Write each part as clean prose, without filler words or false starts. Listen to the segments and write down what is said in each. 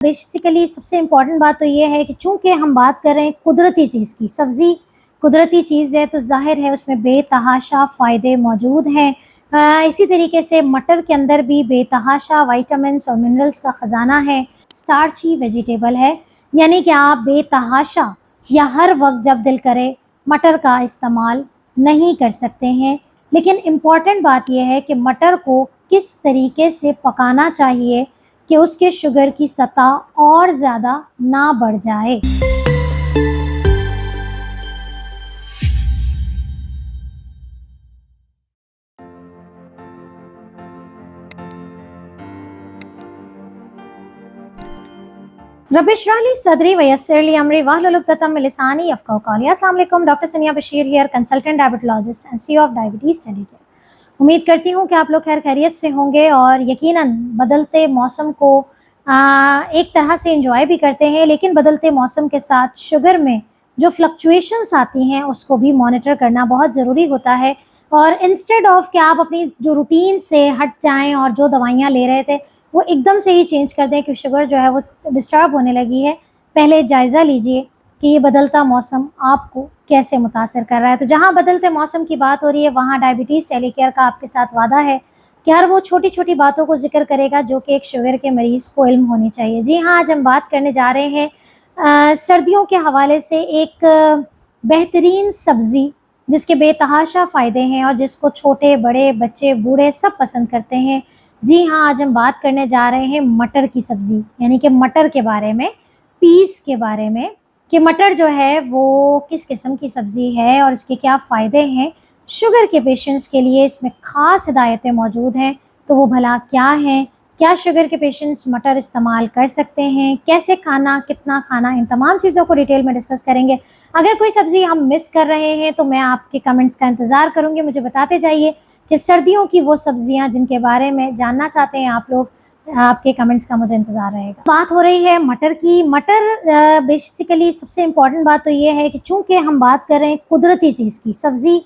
Basically सबसे important बात तो ये है कि चूंकि हम बात कर रहे हैं कुदरती चीज़ की, सब्ज़ी कुदरती चीज़ है तो ज़ाहिर है उसमें बेतहाशा फ़ायदे मौजूद हैं। इसी तरीके से मटर के अंदर भी बेतहाशा विटामिन्स और मिनरल्स का ख़जाना है। स्टार्ची वेजिटेबल है, यानी कि आप बेतहाशा या हर वक्त जब दिल करे मटर का इस्तेमाल नहीं कर सकते हैं। लेकिन इम्पॉर्टेंट बात यह है कि मटर को किस तरीके से पकाना चाहिए कि उसके शुगर की सतह और ज़्यादा ना बढ़ जाए। रब इश्रह ली सदरी वयस्सिर ली अमरी वाहलुल उक़दतम मिन लिसानी यफ़क़हू क़ौली। अस्सलाम वालेकुम, डॉक्टर सनिया Bashir here, consultant diabetologist and CEO of diabetes टेलीकेयर। उम्मीद करती हूँ कि आप लोग खैर खैरियत से होंगे और यकीनन बदलते मौसम को एक तरह से एंजॉय भी करते हैं, लेकिन बदलते मौसम के साथ शुगर में जो फ्लक्चुएशंस आती हैं उसको भी मॉनिटर करना बहुत ज़रूरी होता है। और इंस्टेड ऑफ कि आप अपनी जो रूटीन से हट जाएं और जो दवाइयाँ ले रहे थे वो एकदम से ही चेंज कर दें कि शुगर जो है वो डिस्टर्ब होने लगी है, पहले जायज़ा लीजिए कि ये बदलता मौसम आपको कैसे मुतासर कर रहा है। तो जहाँ बदलते मौसम की बात हो रही है वहाँ डायबिटीज़ टेलीकेयर का आपके साथ वादा है कि हर वो छोटी छोटी बातों को जिक्र करेगा जो कि एक शुगर के मरीज़ को इल्म होनी चाहिए। जी हाँ, आज हम बात करने जा रहे हैं सर्दियों के हवाले से एक बेहतरीन सब्ज़ी जिसके बेतहाशा फ़ायदे हैं और जिसको छोटे बड़े बच्चे बूढ़े सब पसंद करते हैं। जी हाँ, आज हम बात करने जा रहे हैं मटर की सब्ज़ी, यानी कि मटर के बारे में, पीस के बारे में कि मटर जो है वो किस किस्म की सब्ज़ी है और इसके क्या फ़ायदे हैं। शुगर के पेशेंट्स के लिए इसमें ख़ास हिदायतें मौजूद हैं, तो वो भला क्या हैं? क्या शुगर के पेशेंट्स मटर इस्तेमाल कर सकते हैं? कैसे खाना, कितना खाना, इन तमाम चीज़ों को डिटेल में डिस्कस करेंगे। अगर कोई सब्ज़ी हम मिस कर रहे हैं तो मैं आपके कमेंट्स का इंतज़ार करूँगी, मुझे बताते जाइए कि सर्दियों की वो सब्जियां जिनके बारे में जानना चाहते हैं आप लोग, आपके कमेंट्स का मुझे इंतज़ार रहेगा। बात हो रही है मटर की। मटर बेसिकली सबसे इम्पॉर्टेंट बात तो ये है कि चूंकि हम बात कर रहे हैं कुदरती चीज़ की, सब्ज़ी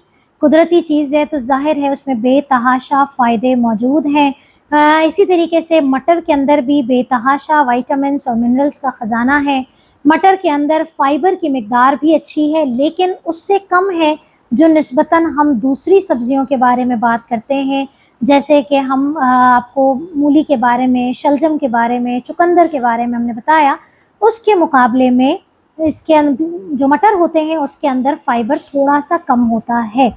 कुदरती चीज़ है तो ज़ाहिर है उसमें बेतहाशा फ़ायदे मौजूद हैं। इसी तरीके से मटर के अंदर भी बेतहाशा विटामिन्स और मिनरल्स का ख़जाना है। मटर के अंदर फ़ाइबर की मिकदार भी अच्छी है, लेकिन उससे कम है जो निस्बतन हम दूसरी सब्जियों के बारे में बात करते हैं, जैसे कि हम आपको मूली के बारे में, शलजम के बारे में, चुकंदर के बारे में हमने बताया, उसके मुकाबले में इसके जो मटर होते हैं उसके अंदर फाइबर थोड़ा सा कम होता है।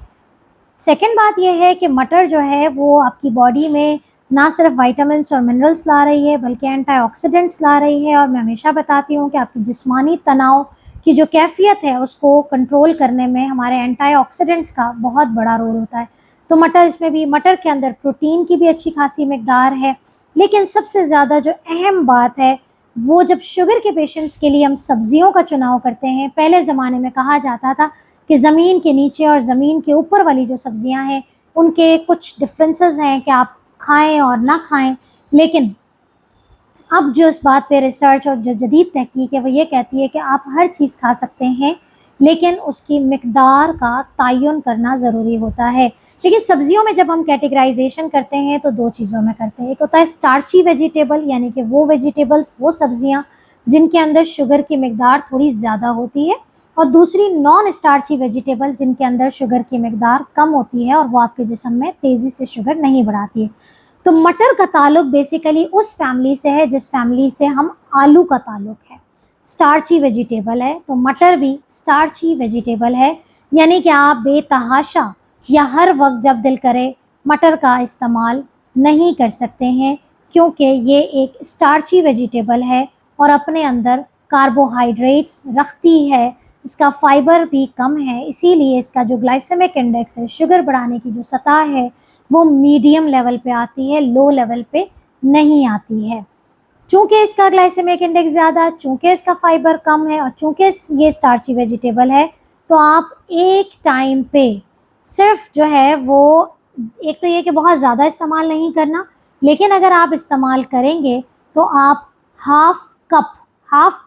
सेकेंड बात यह है कि मटर जो है वो आपकी बॉडी में ना सिर्फ विटामिन्स और मिनरल्स ला रही है बल्कि एंटीऑक्सीडेंट्स ला रही है। और मैं हमेशा बताती हूँ कि आपकी जिस्मानी तनाव की जो कैफियत है उसको कंट्रोल करने में हमारे एंटीऑक्सीडेंट्स का बहुत बड़ा रोल होता है। तो मटर के अंदर प्रोटीन की भी अच्छी खासी मिकदार है। लेकिन सबसे ज़्यादा जो अहम बात है वो जब शुगर के पेशेंट्स के लिए हम सब्जियों का चुनाव करते हैं, पहले ज़माने में कहा जाता था कि ज़मीन के नीचे और ज़मीन के ऊपर वाली जो सब्जियां हैं उनके कुछ डिफरेंसेस हैं कि आप खाएं और ना खाएं। लेकिन अब जो इस बात पे रिसर्च और जो जदीद तहकीक है वो ये कहती है कि आप हर चीज़ खा सकते हैं, लेकिन उसकी मिकदार का तयन करना ज़रूरी होता है। लेकिन सब्जियों में जब हम कैटेगराइजेशन करते हैं तो दो चीज़ों में करते हैं। एक होता है स्टार्ची वेजिटेबल, यानी कि वो वेजिटेबल्स, वो सब्जियां जिनके अंदर शुगर की मिकदार थोड़ी ज़्यादा होती है, और दूसरी नॉन स्टार्ची वेजिटेबल जिनके अंदर शुगर की मिकदार कम होती है और वो आपके जिस्म में तेज़ी से शुगर नहीं बढ़ाती है। तो मटर का ताल्लुक बेसिकली उस फैमिली से है जिस फैमिली से हम आलू का ताल्लुक है। स्टार्ची वेजिटेबल है तो मटर भी स्टार्ची वेजिटेबल है, यानी कि आप बेतहाशा या हर वक्त जब दिल करे मटर का इस्तेमाल नहीं कर सकते हैं, क्योंकि ये एक स्टार्ची वेजिटेबल है और अपने अंदर कार्बोहाइड्रेट्स रखती है। इसका फाइबर भी कम है, इसीलिए इसका जो ग्लाइसेमिक इंडेक्स है, शुगर बढ़ाने की जो सतह है, वो मीडियम लेवल पे आती है, लो लेवल पे नहीं आती है। चूँकि इसका ग्लाइसेमिक इंडेक्स ज़्यादा, चूँकि इसका फाइबर कम है और चूँकि ये स्टार्ची वेजिटेबल है, तो आप एक टाइम पे सिर्फ जो है वो, एक तो ये कि बहुत ज़्यादा इस्तेमाल नहीं करना, लेकिन अगर आप इस्तेमाल करेंगे तो आप हाफ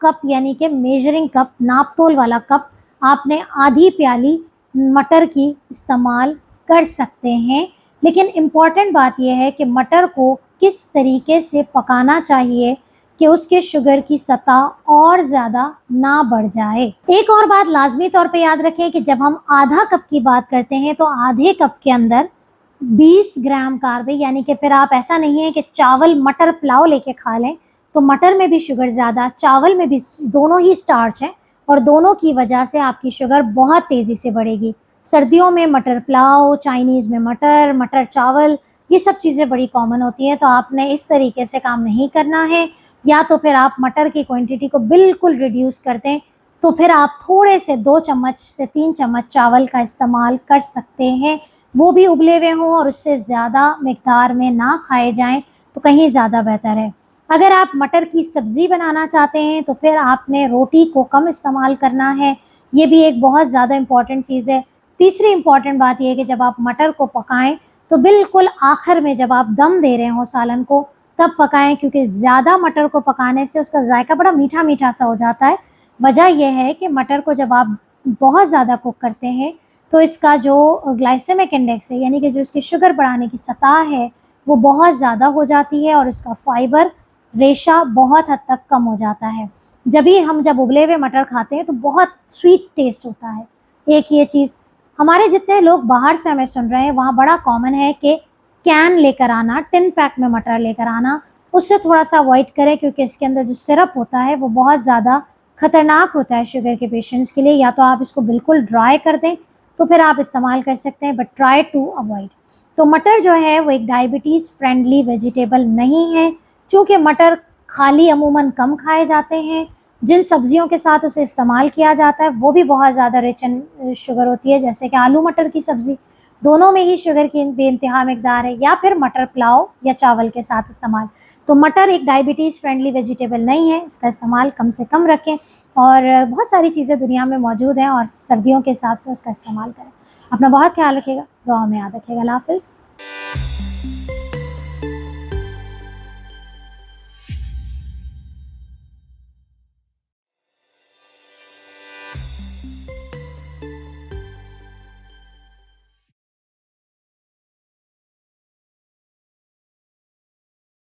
कप यानी कि मेजरिंग कप, नापतोल वाला कप, आपने आधी प्याली मटर की इस्तेमाल कर सकते हैं। लेकिन इम्पॉर्टेंट बात यह है कि मटर को किस तरीके से पकाना चाहिए कि उसके शुगर की सतह और ज़्यादा ना बढ़ जाए। एक और बात लाजमी तौर पे याद रखें कि जब हम आधा कप की बात करते हैं तो आधे कप के अंदर 20 ग्राम कार्ब है, यानी कि फिर आप ऐसा नहीं है कि चावल मटर पुलाव लेके खा लें, तो मटर में भी शुगर ज़्यादा, चावल में भी, दोनों ही स्टार्च है और दोनों की वजह से आपकी शुगर बहुत तेज़ी से बढ़ेगी। सर्दियों में मटर पुलाव, चाइनीज़ में मटर, मटर चावल, ये सब चीज़ें बड़ी कॉमन होती हैं, तो आपने इस तरीके से काम नहीं करना है। या तो फिर आप मटर की क्वांटिटी को बिल्कुल रिड्यूस कर दें, तो फिर आप थोड़े से 2 चम्मच से 3 चम्मच चावल का इस्तेमाल कर सकते हैं, वो भी उबले हुए हों और उससे ज़्यादा मिकदार में ना खाए जाएं तो कहीं ज़्यादा बेहतर है। अगर आप मटर की सब्ज़ी बनाना चाहते हैं तो फिर आपने रोटी को कम इस्तेमाल करना है, ये भी एक बहुत ज़्यादा इम्पॉर्टेंट चीज़ है। तीसरी इम्पॉर्टेंट बात यह है कि जब आप मटर को पकाएं तो बिल्कुल आखिर में जब आप दम दे रहे हो सालन को तब पकाएं, क्योंकि ज़्यादा मटर को पकाने से उसका जायका बड़ा मीठा मीठा सा हो जाता है। वजह यह है कि मटर को जब आप बहुत ज़्यादा कुक करते हैं तो इसका जो ग्लाइसेमिक इंडेक्स है, यानी कि जो इसकी शुगर बढ़ाने की सतह है, वो बहुत ज़्यादा हो जाती है और इसका फाइबर रेशा बहुत हद तक कम हो जाता है। जब उबले हुए मटर खाते हैं तो बहुत स्वीट टेस्ट होता है। एक ये चीज़, हमारे जितने लोग बाहर से हमें सुन रहे हैं वहाँ बड़ा कॉमन है कि कैन लेकर आना, टिन पैक में मटर लेकर आना, उससे थोड़ा सा अवॉइड करें, क्योंकि इसके अंदर जो सिरप होता है वो बहुत ज़्यादा खतरनाक होता है शुगर के पेशेंट्स के लिए। या तो आप इसको बिल्कुल ड्राई कर दें तो फिर आप इस्तेमाल कर सकते हैं, बट ट्राई टू अवॉइड। तो मटर जो है वो एक डायबिटीज़ फ्रेंडली वेजिटेबल नहीं है, चूँकि मटर खाली अमूमन कम खाए जाते हैं। जिन सब्जियों के साथ उसे इस्तेमाल किया जाता है वो भी बहुत ज़्यादा रिच इन शुगर होती है, जैसे कि आलू मटर की सब्ज़ी, दोनों में ही शुगर की बेइंतहा मिकदार है, या फिर मटर पुलाव या चावल के साथ इस्तेमाल। तो मटर एक डायबिटीज़ फ्रेंडली वेजिटेबल नहीं है, इसका इस्तेमाल कम से कम रखें। और बहुत सारी चीज़ें दुनिया में मौजूद हैं और सर्दियों के हिसाब से उसका इस्तेमाल करें। अपना बहुत ख्याल रखिएगा, दुआ में याद रखिएगा। अल्लाह हाफ़िज़।